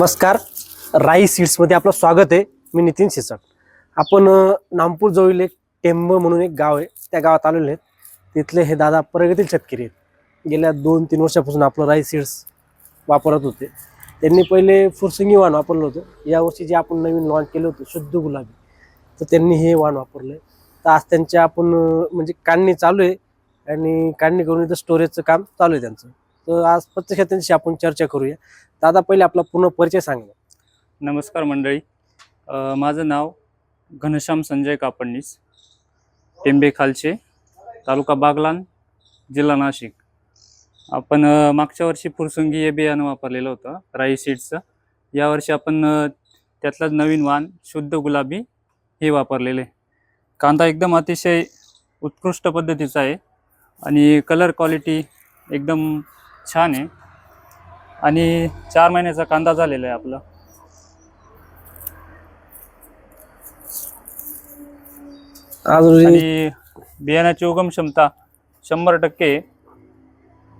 नमस्कार. राई सीड्समध्ये आपलं स्वागत आहे. मी नितीन शिसट. आपण नामपूर जवळील एक टेंब म्हणून एक गाव आहे, त्या गावात आलेलो आहे. तिथले हे दादा प्रगतील शेतकरी आहेत. गेल्या 2-3 वर्षापासून आपलं राई सीड्स वापरत होते. त्यांनी पहिले फुरसंगी वाण वापरलं होतं. यावर्षी जे आपण नवीन लॉन्च केलं होतं शुद्ध गुलाबी, तर त्यांनी हे वाण वापरलं आहे. तर आज त्यांच्या आपण म्हणजे काढणी चालू आहे आणि काढणी करून इथं स्टोरेजचं काम चालू आहे त्यांचं. तर आज प्रत्यक्षात त्यांच्याशी आपण चर्चा करूया. दादा, पहिले आपला पूर्ण परिचय सांगा. नमस्कार मंडळी. माझं नाव घनश्याम संजय कापडनीस, टेंबे खालचे, तालुका बागलाण, जिल्हा नाशिक. आपण मागच्या वर्षी फुरसुंगी हे बियाणं वापरलेलं होतं राई सीड्सचं. यावर्षी आपण त्यातलाच नवीन वाण शुद्ध गुलाबी हे वापरलेले. कांदा एकदम अतिशय उत्कृष्ट पद्धतीचा आहे आणि कलर क्वालिटी एकदम छान आहे आणि 4 महिन्याचा कांदा झालेला आहे आपला. आणि बियाण्याची उगम क्षमता 100%,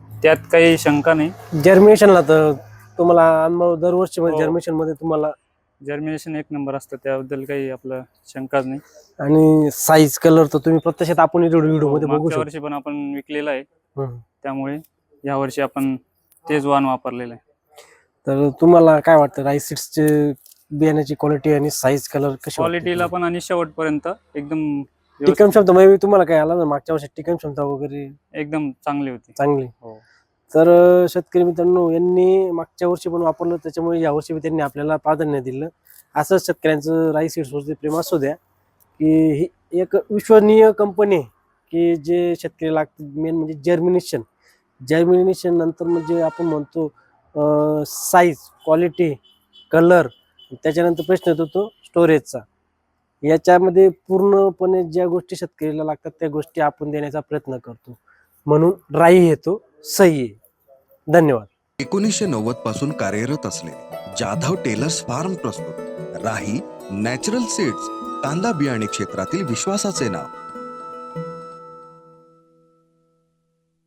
त्यात काही शंका नाही. जर्मिनेशनला तर तुम्हाला अनुभव दरवर्षी म्हणजे जर्मिनेशन मध्ये तुम्हाला जर्मिनेशन 1 नंबर असतं, त्याबद्दल काही आपलं शंकाच नाही. आणि साईज कलर तर तुम्ही प्रत्यक्षात आपण व्हिडिओ मध्ये बघू मागच्या वर्षी पण आपण विकलेला आहे, त्यामुळे या वर्षी आपण तेच वाण वापरलेलं आहे. तर तुम्हाला काय वाटतं राई सीड्सचे बियाण्याची क्वालिटी आणि साईज कलर कशी क्वालिटीला पण आणि शेवटपर्यंत एकदम टिकन क्षमता म्हणजे तुम्हाला काय आला ना मागच्या वर्षी टिकन क्षमता वगैरे एकदम चांगली होती, चांगली. हो. तर शेतकरी मित्रांनो, यांनी मागच्या वर्षी पण वापरलं, त्याच्यामुळे या वर्षी त्यांनी आपल्याला प्राधान्य दिलं. असंच शेतकऱ्यांचं राई सीड्सवरती प्रेम असू द्या, की ही एक विश्वसनीय कंपनी आहे की जे शेतकरी लागतात. मेन म्हणजे जर्मिनेशन नंतर म्हणजे आपण म्हणतो साईज, क्वालिटी, कलर, त्याच्यानंतर प्रश्न येतो तो स्टोरेजचा. याच्यामध्ये पूर्णपणे ज्या गोष्टी शेतकरीला लागतात त्या गोष्टी आपण देण्याचा प्रयत्न करतो. म्हणून राई येतो सही आहे. धन्यवाद. 1990 पासून कार्यरत असलेले जाधव टेलर्स फार्म प्रस्तुत राही नॅचरल सीड्स, कांदा बियाणे क्षेत्रातील विश्वासाचे नाव.